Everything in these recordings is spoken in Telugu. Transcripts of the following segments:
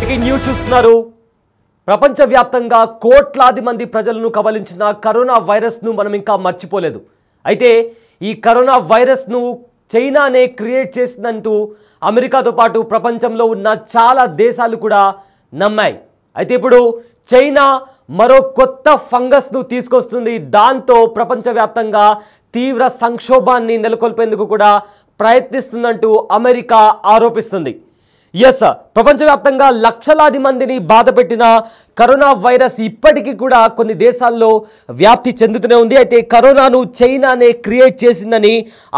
బ్రేకింగ్ న్యూస్ చూస్తున్నారు. ప్రపంచవ్యాప్తంగా కోట్లాది మంది ప్రజలను కబలించిన కరోనా వైరస్ను మనం ఇంకా మర్చిపోలేదు. అయితే ఈ కరోనా వైరస్ను చైనానే క్రియేట్ చేసిందంటూ అమెరికాతో పాటు ప్రపంచంలో ఉన్న చాలా దేశాలు కూడా నమ్మాయి. అయితే ఇప్పుడు చైనా మరో కొత్త ఫంగస్ను తీసుకొస్తుంది. దాంతో ప్రపంచవ్యాప్తంగా తీవ్ర సంక్షోభాన్ని నెలకొల్పేందుకు కూడా ప్రయత్నిస్తుందంటూ అమెరికా ఆరోపిస్తుంది. ఎస్, ప్రపంచవ్యాప్తంగా లక్షలాది మందిని బాధపెట్టిన కరోనా వైరస్ ఇప్పటికీ కూడా కొన్ని దేశాల్లో వ్యాప్తి చెందుతూనే ఉంది. అయితే కరోనాను చైనానే క్రియేట్ చేసిందని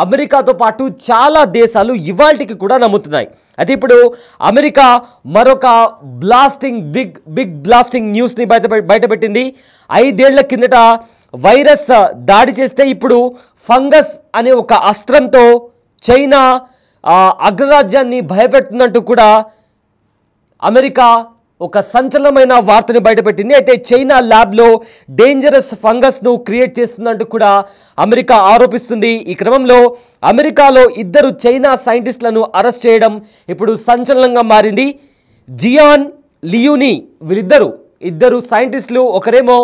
అమెరికాతో పాటు చాలా దేశాలు ఇవాల్టికి కూడా నమ్ముతున్నాయి. అయితే ఇప్పుడు అమెరికా మరొక బిగ్ బ్లాస్టింగ్ న్యూస్ని బయటపెట్టింది. 5 ఏళ్ల కిందట వైరస్ దాడి చేస్తే ఇప్పుడు ఫంగస్ అనే ఒక అస్త్రంతో చైనా అగ్రరాజ్యాన్ని భయపెడుతున్నట్టు కూడా అమెరికా ఒక సంచలనమైన వార్తను బయటపెట్టింది. అయితే చైనా ల్యాబ్లో డేంజరస్ ఫంగస్ను క్రియేట్ చేస్తున్నట్టు కూడా అమెరికా ఆరోపిస్తుంది. ఈ క్రమంలో అమెరికాలో 2 చైనా సైంటిస్టులను అరెస్ట్ చేయడం ఇప్పుడు సంచలనంగా మారింది. జియాన్ లియూని వీరిద్దరు సైంటిస్టులు. ఒకరేమో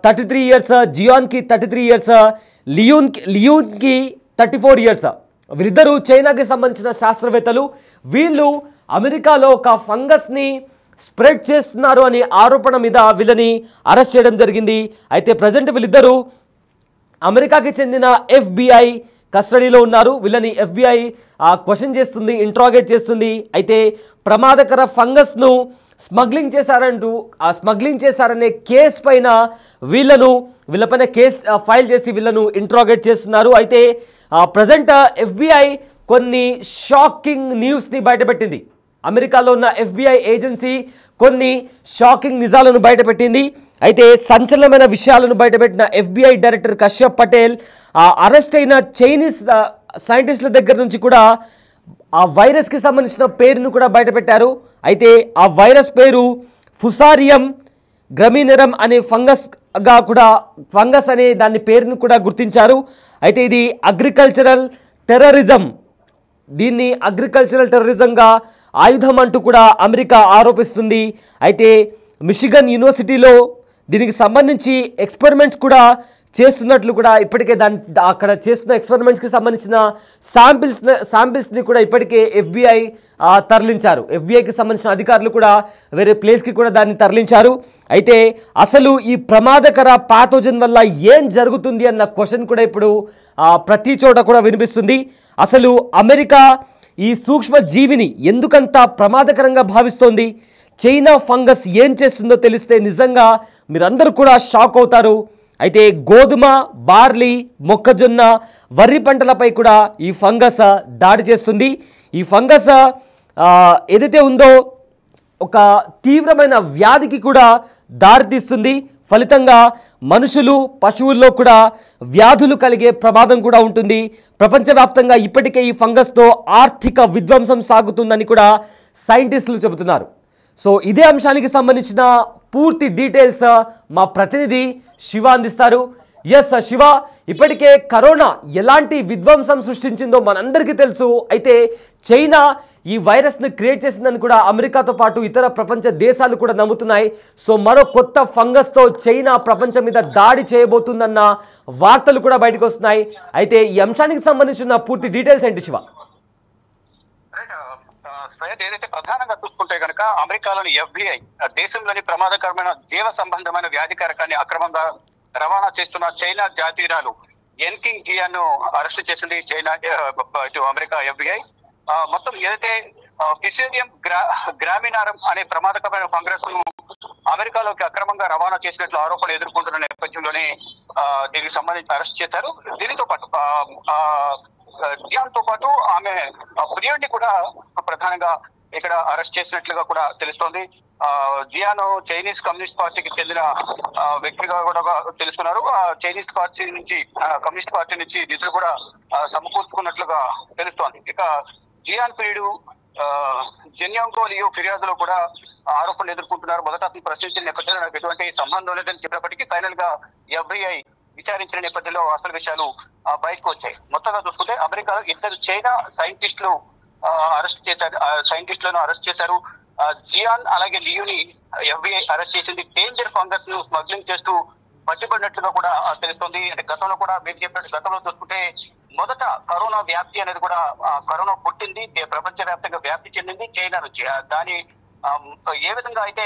33 ఇయర్స్, జియాన్కి 33 ఇయర్స్, లియూన్కి 34 ఇయర్స్. వీరిద్దరూ చైనాకి సంబంధించిన శాస్త్రవేత్తలు. వీళ్ళు అమెరికాలో ఒక ఫంగస్ని స్ప్రెడ్ చేస్తున్నారు అనే ఆరోపణ మీద వీళ్ళని అరెస్ట్ చేయడం జరిగింది. అయితే ప్రజెంట్ వీళ్ళిద్దరూ అమెరికాకి చెందిన FBI కస్టడీలో ఉన్నారు. వీళ్ళని FBI క్వశ్చన్ చేస్తుంది, ఇంట్రాగేట్ చేస్తుంది. అయితే ప్రమాదకర ఫంగస్ను స్మగ్లింగ్ చేశారనే కేసు పైన వీళ్ళపైన కేసు ఫైల్ చేసి వీళ్ళను ఇంట్రాగేట్ చేస్తున్నారు. అయితే ప్రజెంట్ FBI కొన్ని షాకింగ్ న్యూస్ని బయటపెట్టింది. అమెరికాలో ఉన్న FBI ఏజెన్సీ కొన్ని షాకింగ్ నిజాలను బయటపెట్టింది. అయితే సంచలనమైన విషయాలను బయటపెట్టిన FBI director Kashyap Patel arrest అయిన చైనీస్ సైంటిస్టుల దగ్గర నుంచి కూడా ఆ వైరస్కి సంబంధించిన పేరును కూడా బయటపెట్టారు. అయితే ఆ వైరస్ పేరు ఫుసారియం గ్రమినెరం అనే ఫంగస్ అనే దాని పేరును కూడా గుర్తించారు. అయితే ఇది అగ్రికల్చరల్ టెర్రరిజంగా ఆయుధం అంటూ కూడా అమెరికా ఆరోపిస్తుంది. అయితే మిషిగన్ యూనివర్సిటీలో దీనికి సంబంధించి ఎక్స్పెరిమెంట్స్ కూడా చేస్తున్నట్లు కూడా ఇప్పటికే అక్కడ చేస్తున్న ఎక్స్పెరిమెంట్స్కి సంబంధించిన శాంపిల్స్ని కూడా ఇప్పటికే FBI తరలించారు. FBIకి సంబంధించిన అధికారులు కూడా వేరే ప్లేస్కి కూడా దాన్ని తరలించారు. అయితే అసలు ఈ ప్రమాదకర పాథోజన్ వల్ల ఏం జరుగుతుంది అన్న క్వశ్చన్ కూడా ఇప్పుడు ప్రతి చోట కూడా వినిపిస్తుంది. అసలు అమెరికా ఈ సూక్ష్మ జీవిని ఎందుకంత ప్రమాదకరంగా భావిస్తోంది? చైనా ఫంగస్ ఏం చేస్తుందో తెలిస్తే నిజంగా మీరందరూ కూడా షాక్ అవుతారు. అయితే గోధుమ, బార్లీ, మొక్కజొన్న, వరి పంటలపై కూడా ఈ ఫంగస్ దాడి చేస్తుంది. ఈ ఫంగస్ ఏదైతే ఉందో ఒక తీవ్రమైన వ్యాధికి కూడా దారితీస్తుంది. ఫలితంగా మనుషులు, పశువుల్లో కూడా వ్యాధులు కలిగే ప్రమాదం కూడా ఉంటుంది. ప్రపంచవ్యాప్తంగా ఇప్పటికే ఈ ఫంగస్తో ఆర్థిక విధ్వంసం సాగుతుందని కూడా సైంటిస్టులు చెబుతున్నారు. సో ఇదే అంశానికి సంబంధించిన పూర్తి డీటెయిల్స్ మా ప్రతినిధి శివ అందిస్తారు. ఎస్ శివ, ఇప్పటికే కరోనా ఎలాంటి విధ్వంసం సృష్టించిందో మనందరికీ తెలుసు. అయితే చైనా ఈ వైరస్ని క్రియేట్ చేసిందని కూడా అమెరికాతో పాటు ఇతర ప్రపంచ దేశాలు కూడా నమ్ముతున్నాయి. సో మరో కొత్త ఫంగస్తో చైనా ప్రపంచం మీద దాడి చేయబోతుందన్న వార్తలు కూడా బయటకు వస్తున్నాయి. అయితే ఈ అంశానికి సంబంధించిన పూర్తి డీటెయిల్స్ ఏంటి శివ? ఏదైతే ప్రధానంగా చూసుకుంటే కనుక అమెరికాలోని FBI దేశంలోని ప్రమాదకరమైన జీవ సంబంధమైన వ్యాధికారకాన్ని అక్రమంగా రవాణా చేస్తున్న చైనా జాతీయురాలు ఎన్కింగ్ జియాన్ ను అరెస్ట్ చేసింది చైనా అమెరికా FBI. మొత్తం ఏదైతే ఫిసేరియం గ్రామినారం అనే ప్రమాదకరమైన ఫంగస్ ను అమెరికాలోకి అక్రమంగా రవాణా చేసినట్లు ఆరోపణలు ఎదుర్కొంటున్న నేపథ్యంలోనే దీనికి సంబంధించి అరెస్ట్ చేశారు. దీనితో పాటు జియాన్ తో పాటు ఆమె ప్రియుడిని కూడా ప్రధానంగా ఇక్కడ అరెస్ట్ చేసినట్లుగా కూడా తెలుస్తోంది. జియాన్ చైనీస్ కమ్యూనిస్ట్ పార్టీకి చెందిన వ్యక్తిగా కూడా తెలుస్తున్నారు. చైనీస్ పార్టీ నుంచి కమ్యూనిస్ట్ పార్టీ నుంచి నిధులు కూడా సమకూర్చుకున్నట్లుగా తెలుస్తోంది. ఇక జియాన్ ప్రియుడు జెన్యాంగో లియో ఫిర్యాదులో కూడా ఆరోపణలు ఎదుర్కొంటున్నారు. మొదట అతను ప్రశ్నించిన నేపథ్యంలో నాకు ఎటువంటి సంబంధం లేదని చెప్పినప్పటికీ ఫైనల్ గా FBI విచారించిన నేపథ్యంలో అసలు విషయాలు బయటకు వచ్చాయి. మొత్తంగా చూసుకుంటే అమెరికాలో 2 చైనా సైంటిస్టులు అరెస్ట్ చేశారు. జియాన్ అలాగే లియూని FBI అరెస్ట్ చేసింది. డేంజర్ ఫంగస్ ను స్మగ్లింగ్ చేస్తూ పట్టుబడినట్లుగా కూడా తెలుస్తుంది. అంటే గతంలో కూడా మీరు చెప్పినట్టు గతంలో చూసుకుంటే మొదట కరోనా వ్యాప్తి అనేది కూడా కరోనా పుట్టింది, ప్రపంచవ్యాప్తంగా వ్యాప్తి చెందింది చైనా నుంచి. దాని ఏ విధంగా అయితే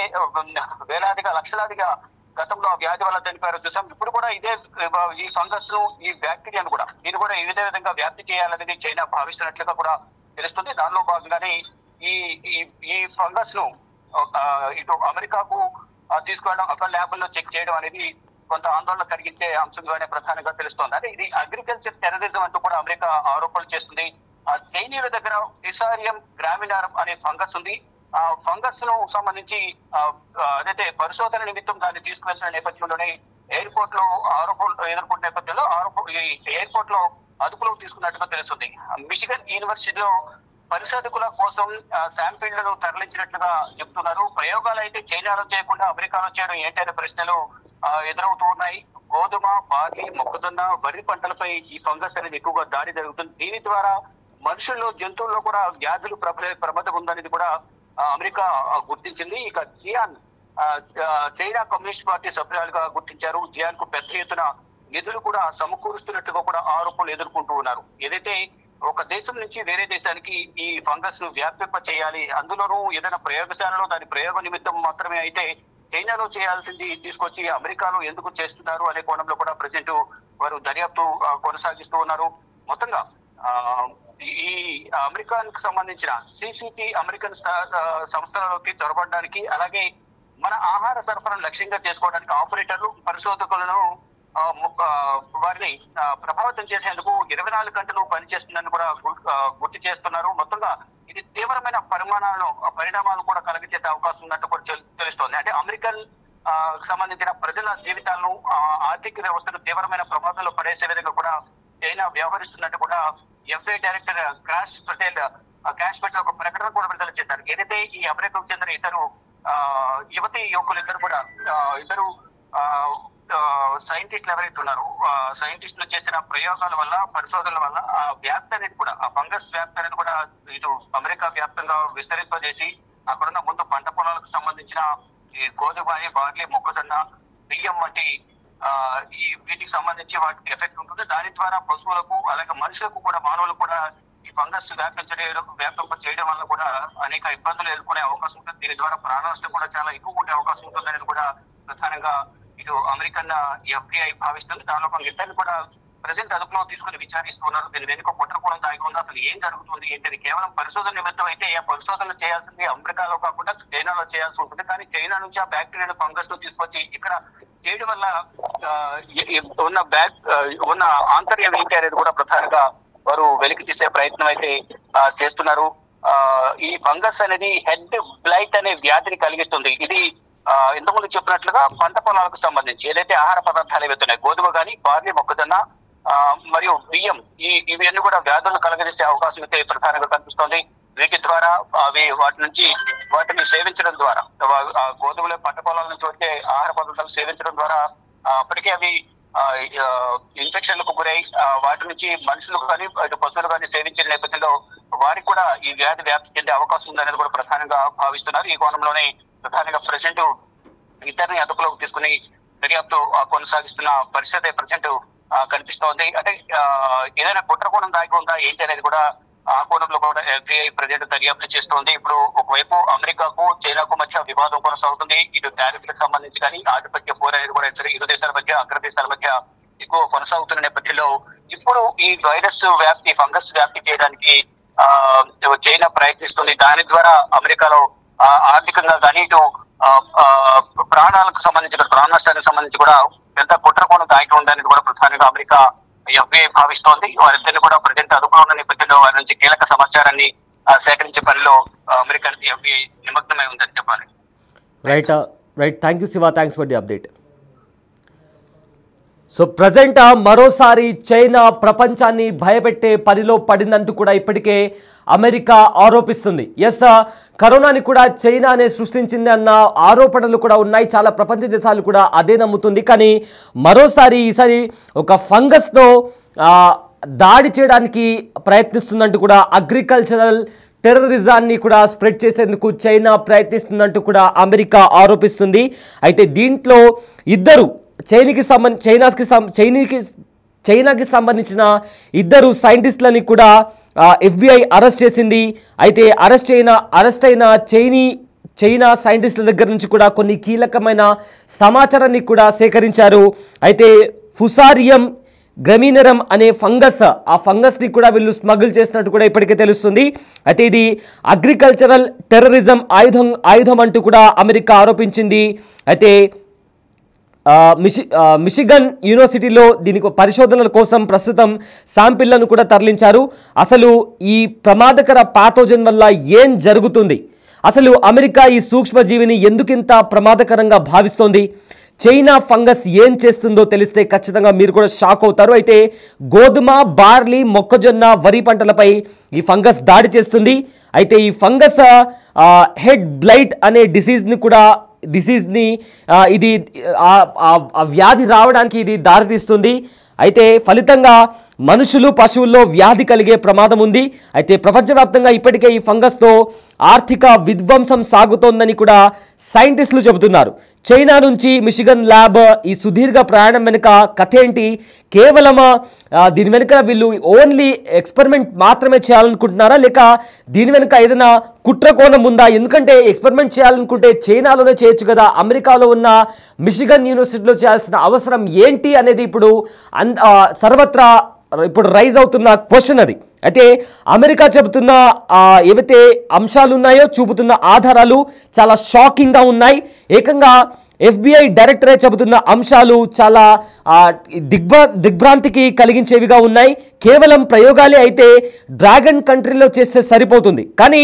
వేలాదిగా లక్షలాదిగా గతంలో ఆ వ్యాధి వల్ల చనిపోయారో చూసాం. ఇప్పుడు కూడా ఇదే ఈ ఫంగస్ ను ఈ బ్యాక్టీరియాను కూడా ఇది కూడా ఇదే విధంగా వ్యాప్తి చేయాలనేది చైనా భావిస్తున్నట్లుగా కూడా తెలుస్తుంది. దానిలో భాగంగానే ఈ ఫంగస్ ను ఇటు అమెరికాకు తీసుకువెళ్ళడం, అక్కడ ల్యాబుల్లో చెక్ చేయడం అనేది కొంత ఆందోళన కలిగించే అంశంగానే ప్రధానంగా తెలుస్తోంది. అంటే ఇది అగ్రికల్చర్ టెర్రరిజం అంటూ కూడా అమెరికా ఆరోపణలు చేస్తుంది. చైనీయుల దగ్గర ఫిసారియం గ్రామినారం అనే ఫంగస్ ఉంది. ఆ ఫంగస్ ను సంబంధించి అదైతే పరిశోధన నిమిత్తం దాన్ని తీసుకువెళ్తున్న నేపథ్యంలోనే ఎయిర్పోర్ట్ లో ఆరోపణలు ఎదుర్కొన్న నేపథ్యంలో ఎయిర్పోర్ట్ లో అదుపులోకి తీసుకున్నట్టుగా తెలుస్తుంది. మిషిగన్ యూనివర్సిటీలో పరిశోధకుల కోసం శాంపిళ్లను తరలించినట్లుగా చెప్తున్నారు. ప్రయోగాలు అయితే చైనాలో చేయకుండా అమెరికాలో చేయడం ఏంటనే ప్రశ్నలు ఎదురవుతూ ఉన్నాయి. గోధుమ, బార్లీ, మొక్కజొన్న, వరి పంటలపై ఈ ఫంగస్ అనేది ఎక్కువగా దాడి జరుగుతుంది. దీని ద్వారా మనుషుల్లో, జంతువుల్లో కూడా వ్యాధులు ప్రమాదం ఉందనేది కూడా అమెరికా గుర్తించింది. ఇక జియాన్ చైనా కమ్యూనిస్ట్ పార్టీ సభ్యురాలుగా గుర్తించారు. జియాన్ కు పెద్ద ఎత్తున నిధులు కూడా సమకూరుస్తున్నట్టుగా కూడా ఆరోపణలు ఎదుర్కొంటూ ఉన్నారు. ఏదైతే ఒక దేశం నుంచి వేరే దేశానికి ఈ ఫంగస్ ను వ్యాపింప చేయాలి, అందులోనూ ఏదైనా ప్రయోగశాలలో దాని ప్రయోగ నిమిత్తం మాత్రమే అయితే చైనాలో చేయాల్సింది తీసుకొచ్చి అమెరికాలో ఎందుకు చేస్తున్నారు అనే కోణంలో కూడా ప్రజెంట్ వారు దర్యాప్తు కొనసాగిస్తూ ఉన్నారు. మొత్తంగా ఈ అమెరికాకు సంబంధించిన సిసిపి అమెరికన్ సంస్థలలోకి చొరబడడానికి, అలాగే మన ఆహార సరఫరాను లక్ష్యంగా చేసుకోవడానికి ఆపరేటర్లు, పరిశోధకులను వారిని ప్రభావితం చేసేందుకు 24 గంటలు పనిచేస్తుందని కూడా గుర్తు చేస్తున్నారు. మొత్తంగా ఇది తీవ్రమైన పరిణామాలను కూడా కలగజేసే అవకాశం ఉన్నట్టు కూడా తెలుస్తోంది. అంటే అమెరికన్ సంబంధించిన ప్రజల జీవితాలను, ఆర్థిక వ్యవస్థను తీవ్రమైన ప్రమాదంలో పడేసే విధంగా కూడా చైనా వ్యవహరిస్తున్నట్టు కూడా FBI డైరెక్టర్ క్రాష్ పటేల్ ఒక ప్రకటన కూడా విడుదల చేశారు. ఏదైతే ఈ అమెరికాకు చెందిన ఇద్దరు యువతి యువకులు ఇద్దరు సైంటిస్టులు ఎవరైతే ఉన్నారో సైంటిస్టులు చేసిన ప్రయోగాల వల్ల, పరిశోధనల వల్ల ఆ వ్యాప్తి అనేది కూడా, ఆ ఫంగస్ వ్యాప్తి అనేది కూడా ఇటు అమెరికా వ్యాప్తంగా విస్తరింపజేసి అక్కడున్న ముందు పంట పొలాలకు సంబంధించిన ఈ గోధుమ, బార్లీ, మొక్కజొన్న, బియ్యం వంటి వీటికి సంబంధించి వాటికి ఎఫెక్ట్ ఉంటుంది. దాని ద్వారా పశువులకు, అలాగే మనుషులకు కూడా, మానవులకు కూడా ఈ ఫంగస్ వ్యాపింప చేయడం వల్ల కూడా అనేక ఇబ్బందులు ఎదుర్కొనే అవకాశం ఉంటుంది. దీని ద్వారా ప్రాణ నష్టం కూడా చాలా ఎక్కువ ఉండే అవకాశం ఉంటుంది అనేది కూడా ప్రధానంగా ఇటు అమెరికన్ FBI భావిస్తుంది. దానిలో ఇద్దరిని కూడా ప్రజెంట్ అదుపులో తీసుకుని విచారిస్తున్నారు. దీని వెనుక కుట్రకోణం దాగి ఉంది. అసలు ఏం జరుగుతుంది ఏంటది కేవలం పరిశోధన నిమిత్తం అయితే ఆ పరిశోధన చేయాల్సింది అమెరికాలో కాకుండా చైనాలో చేయాల్సి ఉంటుంది. కానీ చైనా నుంచి ఆ బ్యాక్టీరియా ఫంగస్ ను తీసుకొచ్చి ఇక్కడ చేయడం వల్ల ఉన్న ఆంతర్యం ఏంటి అనేది కూడా ప్రధానంగా వారు వెలికి తీసే ప్రయత్నం అయితే చేస్తున్నారు. ఈ ఫంగస్ అనేది హెడ్ బ్లైట్ అనే వ్యాధిని కలిగిస్తుంది. ఇది ఇంతకుముందు చెప్పినట్లుగా పంట పొలాలకు సంబంధించి ఏదైతే ఆహార పదార్థాలు ఏవైతున్నాయి, గోధుమ గాని, బార్లీ, మొక్కజొన్న మరియు బియ్యం, ఇవన్నీ కూడా వ్యాధులను కలగజేసే అవకాశం అయితే ప్రధానంగా కనిపిస్తోంది. వీటి ద్వారా వాటిని సేవించడం ద్వారా, గోధుమల పంట పొలాల నుంచి వచ్చే ఆహార పదార్థాలు సేవించడం ద్వారా అప్పటికే అవి ఇన్ఫెక్షన్లకు గురై వాటి నుంచి మనుషులు కానీ ఇటు పశువులు కానీ సేవించిన నేపథ్యంలో వారికి కూడా ఈ వ్యాప్తి చెందే అవకాశం ఉందనేది కూడా ప్రధానంగా భావిస్తున్నారు. ఈ కోణంలోనే ప్రధానంగా ప్రెసెంట్ ఇద్దరిని అదుపులోకి తీసుకుని దర్యాప్తు కొనసాగిస్తున్న పరిస్థితి ప్రజెంట్ కనిపిస్తోంది. అంటే ఏదైనా కుట్రకోణం దాగి ఉందా ఏంటి అనేది కూడా ఆ కోణంలో కూడా FBI ప్రజెంట్ దర్యాప్తు చేస్తోంది. ఇప్పుడు ఒకవైపు అమెరికాకు, చైనాకు మధ్య వివాదం కొనసాగుతుంది. ఇటు టారిఫ్లకు సంబంధించి కానీ, ఆధిపత్య పోర్ అనేది కూడా ఇరు దేశాల మధ్య, అగ్ర దేశాల మధ్య ఎక్కువ కొనసాగుతున్న నేపథ్యంలో ఇప్పుడు ఈ ఫంగస్ వ్యాప్తి చేయడానికి చైనా ప్రయత్నిస్తుంది. దాని ద్వారా అమెరికాలో ఆర్థికంగా కానీ, ఇటు ప్రాణాలకు సంబంధించిన ప్రాణ నష్టానికి సంబంధించి కూడా పెద్ద కుట్రకోణం దాగి ఉందని కూడా ప్రధానంగా అమెరికా FBI భావిస్తోంది. వారిద్దరిని కూడా ప్రజెంట్ అదుపులో ఉన్న నేపథ్యంలో వారి నుంచి కీలక సమాచారాన్ని సేకరించే పనిలో అమెరికన్ FBI నిమగ్నమై ఉందని చెప్పాలి. Right. Thank you Shiva, thanks for the update. So present మరోసారి చైనా ప్రపంచాన్ని భయపెట్టే పనిలో పడిందంటూ కూడా ఇప్పటికే అమెరికా ఆరోపిస్తుంది. ఎస్, కరోనాని కూడా చైనానే సృష్టించింది అన్న ఆరోపణలు కూడా ఉన్నాయి. చాలా ప్రపంచ దేశాలు కూడా అదే నమ్ముతుంది. కానీ ఈసారి ఒక ఫంగస్తో దాడి చేయడానికి ప్రయత్నిస్తుందంటూ కూడా అగ్రికల్చరల్ టెర్రరిజాన్ని కూడా స్ప్రెడ్ చేసేందుకు చైనా ప్రయత్నిస్తుందంటూ కూడా అమెరికా ఆరోపిస్తుంది. అయితే దీంట్లో ఇద్దరు చైనాకి సంబంధించిన ఇద్దరు సైంటిస్టులని కూడా FBI అరెస్ట్ చేసింది. అయితే అరెస్ట్ అయిన చైనా సైంటిస్టుల దగ్గర నుంచి కూడా కొన్ని కీలకమైన సమాచారాన్ని కూడా సేకరించారు. అయితే ఫుసారియం గ్రమినెరం అనే ఫంగస్, ఆ ఫంగస్ని కూడా వీళ్ళు స్మగుల్ చేసినట్టు కూడా ఇప్పటికే తెలుస్తుంది. అయితే ఇది అగ్రికల్చరల్ టెర్రరిజం ఆయుధం అంటూ కూడా అమెరికా ఆరోపించింది. అయితే మిషిగన్ యూనివర్సిటీలో దీనికి పరిశోధనల కోసం ప్రస్తుతం శాంపిళ్లను కూడా తరలించారు. అసలు ఈ ప్రమాదకర పాథోజన్ వల్ల ఏం జరుగుతుంది, అసలు అమెరికా ఈ సూక్ష్మజీవిని ఎందుకింత ప్రమాదకరంగా భావిస్తోంది, చైనా ఫంగస్ ఏం చేస్తుందో తెలిస్తే ఖచ్చితంగా మీరు కూడా షాక్ అవుతారు. అయితే గోధుమ, బార్లీ, మొక్కజొన్న, వరి పంటలపై ఈ ఫంగస్ దాడి చేస్తుంది. అయితే ఈ ఫంగస్ హెడ్ బ్లైట్ అనే డిసీజ్ని ఇది వ్యాధి రావడానికి ఇది దారితీస్తుంది. అయితే ఫలితంగా మనుషులు, పశువుల్లో వ్యాధి కలిగే ప్రమాదం ఉంది. అయితే ప్రపంచవ్యాప్తంగా ఇప్పటికే ఈ ఫంగస్తో ఆర్థిక విధ్వంసం సాగుతోందని కూడా సైంటిస్టులు చెబుతున్నారు. చైనా నుంచి మిషిగన్ ల్యాబ్ ఈ సుదీర్ఘ ప్రయాణం వెనుక కథ ఏంటి, కేవలం దీని వెనుక వీళ్ళు ఓన్లీ ఎక్స్పెరిమెంట్ మాత్రమే చేయాలనుకుంటున్నారా, లేక దీని వెనుక ఏదైనా కుట్రకోణం ఉందా? ఎందుకంటే ఎక్స్పెరిమెంట్ చేయాలనుకుంటే చైనాలోనే చేయొచ్చు కదా, అమెరికాలో ఉన్న మిషిగన్ యూనివర్సిటీలో చేయాల్సిన అవసరం ఏంటి అనేది ఇప్పుడు సర్వత్రా ఇప్పుడు రైజ్ అవుతున్న క్వశ్చన్ అది. అయితే అమెరికా చెబుతున్న ఏవైతే అంశాలు ఉన్నాయో, చూపుతున్న ఆధారాలు చాలా షాకింగ్గా ఉన్నాయి. ఏకంగా FBI డైరెక్టరే చెబుతున్న అంశాలు చాలా దిగ్భ్రాంతికి కలిగించేవిగా ఉన్నాయి. కేవలం ప్రయోగాలే అయితే డ్రాగన్ కంట్రీలో చేస్తే సరిపోతుంది, కానీ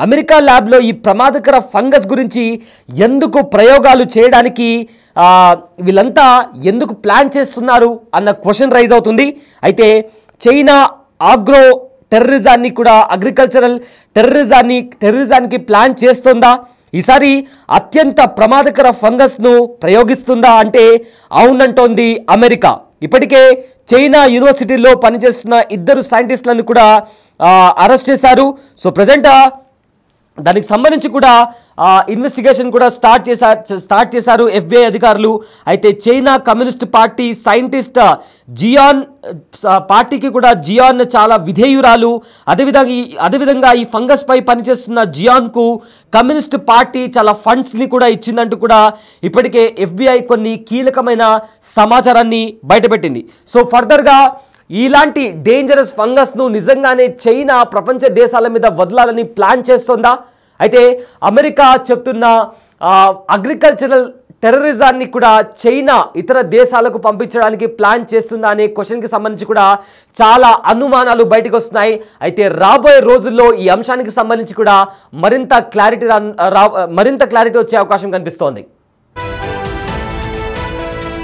అమెరికా ల్యాబ్లో ఈ ప్రమాదకర ఫంగస్ గురించి ఎందుకు ప్రయోగాలు చేయడానికి వీళ్ళంతా ఎందుకు ప్లాన్ చేస్తున్నారు అన్న క్వశ్చన్ రైజ్ అవుతుంది. అయితే చైనా ఆగ్రో టెర్రరిజాన్ని కూడా అగ్రికల్చరల్ టెర్రరిజానికి ప్లాన్ చేస్తుందా, ఈసారి అత్యంత ప్రమాదకర ఫంగస్ను ప్రయోగిస్తుందా అంటే అవునంటోంది అమెరికా. ఇప్పటికే చైనా యూనివర్సిటీలో పనిచేస్తున్న ఇద్దరు సైంటిస్టులను కూడా అరెస్ట్ చేశారు. సో ప్రజెంట్ దానికి సంబంధించి కూడా ఇన్వెస్టిగేషన్ కూడా స్టార్ట్ చేశారు FBI అధికారులు. అయితే China communist party scientist Jian పార్టీకి కూడా జియాన్ చాలా విధేయురాలు. అదేవిధంగా ఈ ఫంగస్ పై పనిచేస్తున్న జియాన్కు కమ్యూనిస్ట్ పార్టీ చాలా ఫండ్స్ని కూడా ఇచ్చిందంటూ కూడా ఇప్పటికే FBI కొన్ని కీలకమైన సమాచారాన్ని బయటపెట్టింది. సో ఫర్దర్గా ఇలాంటి డేంజరస్ ఫంగస్ను నిజంగానే చైనా ప్రపంచ దేశాల మీద వదలాలని ప్లాన్ చేస్తోందా? అయితే అమెరికా చెప్తున్న అగ్రికల్చరల్ టెర్రరిజాన్ని కూడా చైనా ఇతర దేశాలకు పంపించడానికి ప్లాన్ చేస్తుందా అనే క్వశ్చన్కి సంబంధించి కూడా చాలా అనుమానాలు బయటకు వస్తున్నాయి. అయితే రాబోయే రోజుల్లో ఈ అంశానికి సంబంధించి కూడా మరింత క్లారిటీ వచ్చే అవకాశం కనిపిస్తోంది.